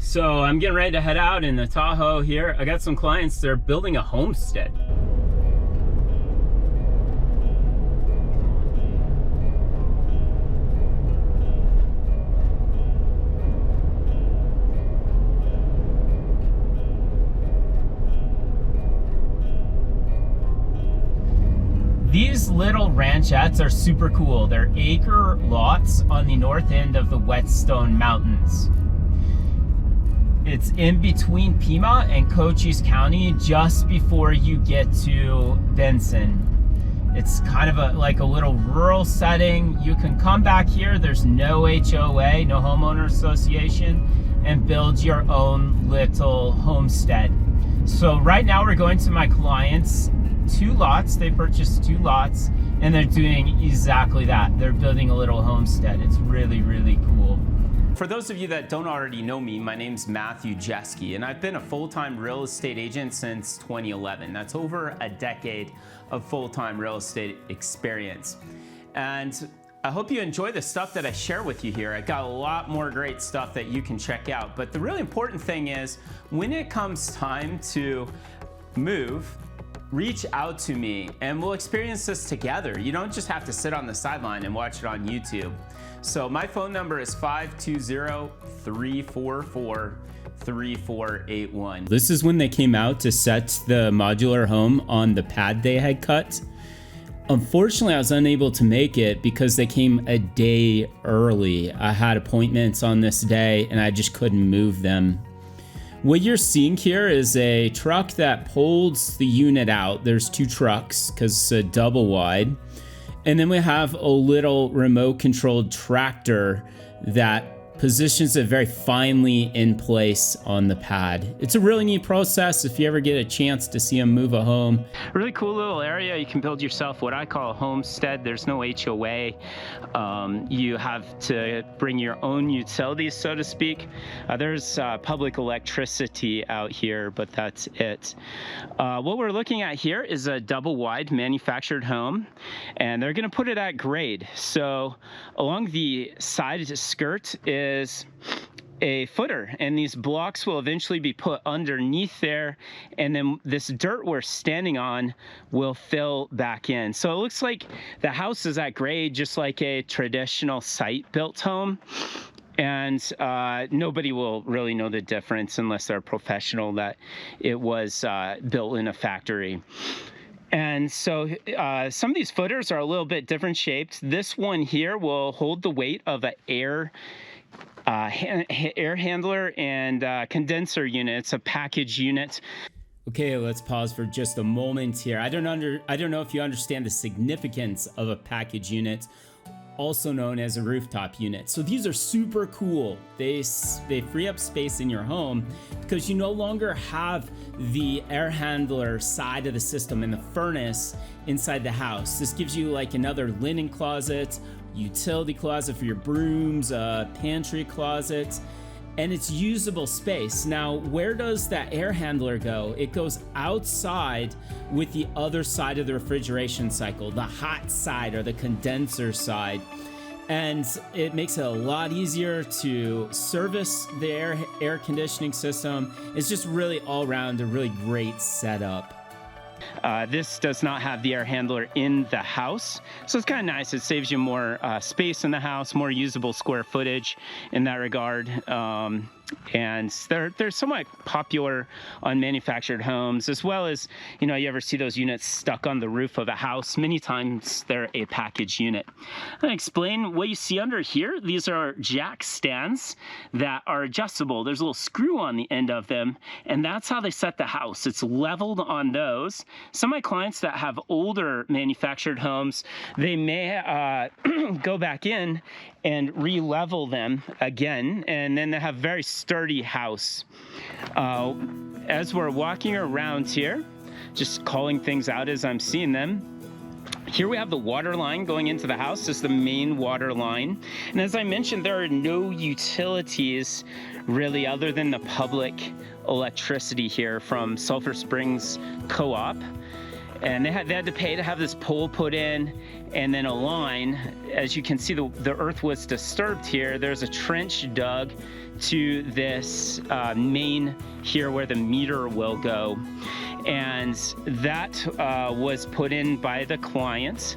So I'm getting ready to head out in the Tahoe here. I got some clients, they're building a homestead. These little ranchettes are super cool. They're acre lots on the north end of the Whetstone Mountains. It's in between Pima and Cochise County, just before you get to Benson. It's kind of like a little rural setting. You can come back here, there's no HOA, no homeowner association, and build your own little homestead. So right now we're going to my clients' 2 lots. They purchased 2 lots and they're doing exactly that. They're building a little homestead. It's really, really cool. For those of you that don't already know me, my name's Matthew Jeschke, and I've been a full-time real estate agent since 2011. That's over a decade of full-time real estate experience. And I hope you enjoy the stuff that I share with you here. I got a lot more great stuff that you can check out. But the really important thing is, when it comes time to move, reach out to me and we'll experience this together. You don't just have to sit on the sideline and watch it on YouTube. So my phone number is 520-344-3481. This is when they came out to set the modular home on the pad they had cut. Unfortunately, I was unable to make it because they came a day early. I had appointments on this day and I just couldn't move them. What you're seeing here is a truck that pulls the unit out. There's 2 trucks because it's a double wide. And then we have a little remote controlled tractor that positions it very finely in place on the pad. It's a really neat process if you ever get a chance to see them move a home. Really cool little area. You can build yourself what I call a homestead. There's no HOA. You have to bring your own utilities, so to speak. There's public electricity out here, but that's it. What we're looking at here is a double wide manufactured home, and they're going to put it at grade. So along the side skirt is a footer, and these blocks will eventually be put underneath there, and then this dirt we're standing on will fill back in. So it looks like the house is at grade, just like a traditional site-built home. And nobody will really know the difference unless they're a professional that it was built in a factory. And so some of these footers are a little bit different shaped. This one here will hold the weight of an air handler and condenser unit. It's a package unit. Okay, let's pause for just a moment here. I don't know if you understand the significance of a package unit, also known as a rooftop unit. So these are super cool. They free up space in your home because you no longer have the air handler side of the system and the furnace inside the house. This gives you like another linen closet, utility closet for your brooms, pantry closet, and it's usable space. Now, where does that air handler go? It goes outside with the other side of the refrigeration cycle, the hot side or the condenser side. And it makes it a lot easier to service the air conditioning system. It's just really all around a really great setup. This does not have the air handler in the house, so it's kind of nice. It saves you more space in the house, more usable square footage in that regard. And they're somewhat popular on manufactured homes, as well as, you know, you ever see those units stuck on the roof of a house? Many times they're a package unit. I'll explain what you see under here. These are jack stands that are adjustable. There's a little screw on the end of them, and that's how they set the house. It's leveled on those. Some of my clients that have older manufactured homes, they may go back in and re-level them again, and then they have very sturdy house. As we're walking around here, just calling things out as I'm seeing them, here we have the water line going into the house. This is the main water line. And as I mentioned, there are no utilities really other than the public electricity here from Sulphur Springs Co-op. And they had to pay to have this pole put in, and then a line. As you can see, the earth was disturbed here. There's a trench dug to this main here where the meter will go, and that was put in by the client,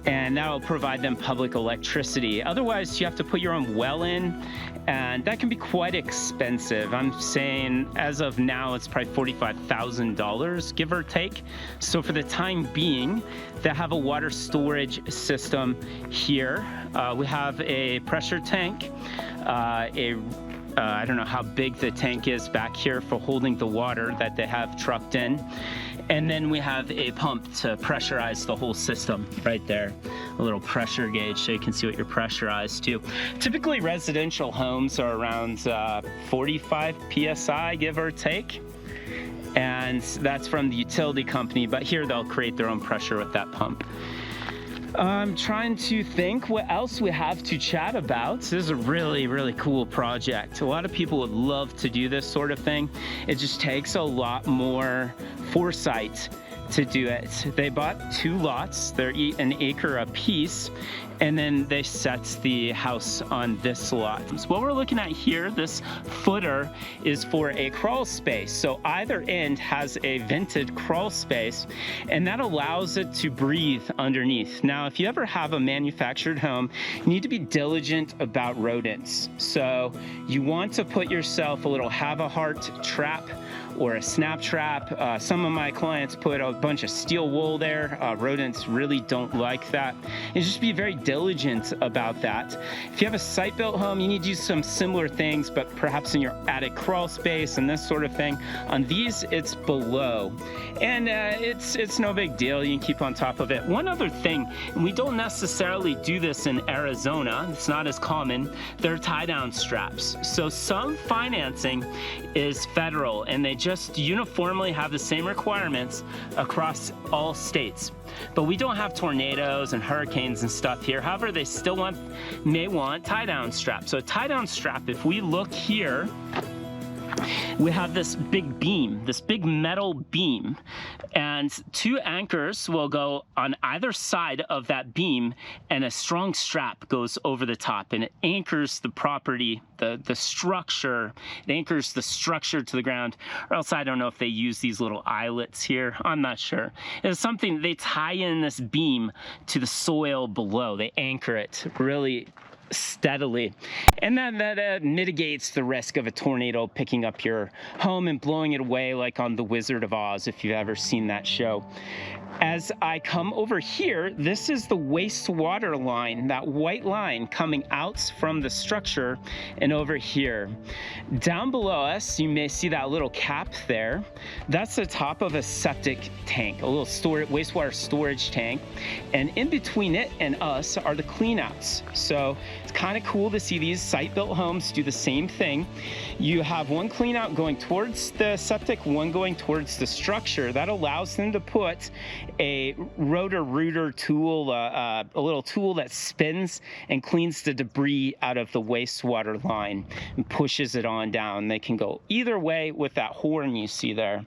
and that'll provide them public electricity. Otherwise, you have to put your own well in, and that can be quite expensive. I'm saying as of now, it's probably $45,000, give or take. So for the time being, they have a water storage system here. We have a pressure tank, I don't know how big the tank is back here for holding the water that they have trucked in. And then we have a pump to pressurize the whole system right there. A little pressure gauge so you can see what you're pressurized to. Typically residential homes are around 45 PSI, give or take. And that's from the utility company, but here they'll create their own pressure with that pump. I'm trying to think what else we have to chat about. This is a really, really cool project. A lot of people would love to do this sort of thing. It just takes a lot more foresight to do it. They bought 2 lots. They're an acre a piece, and then they set the house on this lot. So what we're looking at here, this footer, is for a crawl space. So either end has a vented crawl space, and that allows it to breathe underneath. Now, if you ever have a manufactured home, you need to be diligent about rodents. So you want to put yourself a little have-a-heart trap or a snap trap. Some of my clients put a bunch of steel wool there. Rodents really don't like that. And just be very diligent about that. If you have a site-built home, you need to use some similar things, but perhaps in your attic crawl space and this sort of thing. On these, it's below. And it's no big deal. You can keep on top of it. One other thing, and we don't necessarily do this in Arizona, it's not as common, they're tie-down straps. So some financing is federal, and they just uniformly have the same requirements across all states. But we don't have tornadoes and hurricanes and stuff here. However, they still may want tie-down straps. So a tie-down strap, if we look here, we have this big beam, this big metal beam, and 2 anchors will go on either side of that beam, and a strong strap goes over the top, and it anchors the property, the structure. It anchors the structure to the ground, or else I don't know if they use these little eyelets here. I'm not sure. It's something, they tie in this beam to the soil below. They anchor it really steadily, and then that mitigates the risk of a tornado picking up your home and blowing it away, like on The Wizard of Oz, if you've ever seen that show. As I come over here, this is the wastewater line, that white line coming out from the structure and over here. Down below us, you may see that little cap there. That's the top of a septic tank, a little wastewater storage tank. And in between it and us are the cleanouts. So it's kind of cool to see these site-built homes do the same thing. You have one cleanout going towards the septic, one going towards the structure. That allows them to put a rotor-rooter tool, a little tool that spins and cleans the debris out of the wastewater line and pushes it on down. They can go either way with that horn you see there.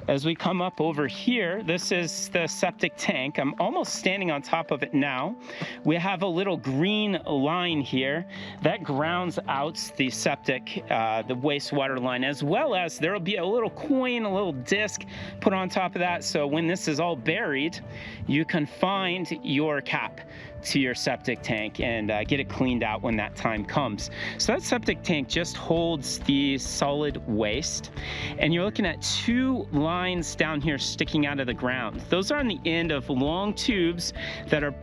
As we come up over here, this is the septic tank. I'm almost standing on top of it now. We have a little green line here that grounds out the septic, the wastewater line, as well as there will be a little coin, a little disc put on top of that. So when this is all buried, you can find your cap to your septic tank and get it cleaned out when that time comes. So that septic tank just holds the solid waste, and you're looking at 2 lines down here sticking out of the ground. Those are on the end of long tubes that are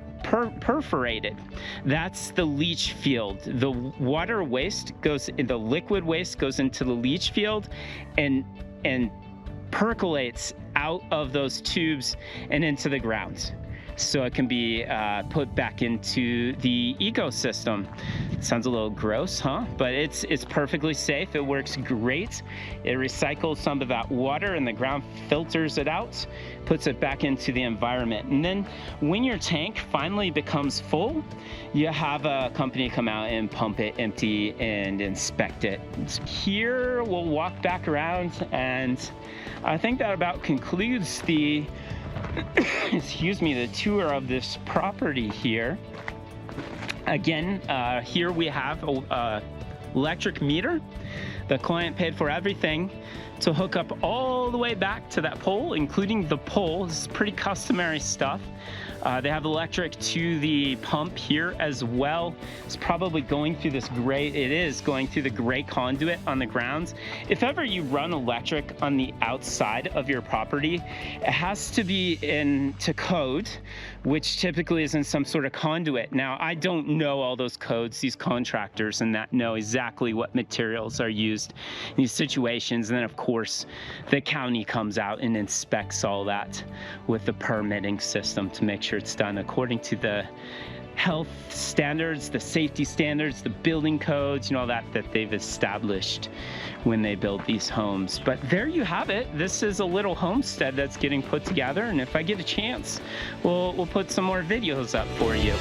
perforated. That's the leach field. The water waste goes, the liquid waste goes into the leach field and percolates out of those tubes and into the ground, so it can be put back into the ecosystem. It sounds a little gross, huh? But it's perfectly safe. It works great. It recycles some of that water, and the ground filters it out, puts it back into the environment. And then when your tank finally becomes full, you have a company come out and pump it empty and inspect it. Here we'll walk back around, and I think that about concludes the excuse me, the tour of this property here. Again, here we have a electric meter. The client paid for everything to hook up all the way back to that pole, including the pole. This is pretty customary stuff. They have electric to the pump here as well. It's probably going through this gray, it is going through the gray conduit on the grounds. If ever you run electric on the outside of your property, it has to be into code, which typically is in some sort of conduit. Now, I don't know all those codes. These contractors and that know exactly what materials are used in these situations. And then, of course, the county comes out and inspects all that with the permitting system to make sure it's done according to the health standards, the safety standards, the building codes, all that they've established when they build these homes. But there you have it. This is a little homestead that's getting put together, and if I get a chance, we'll put some more videos up for you.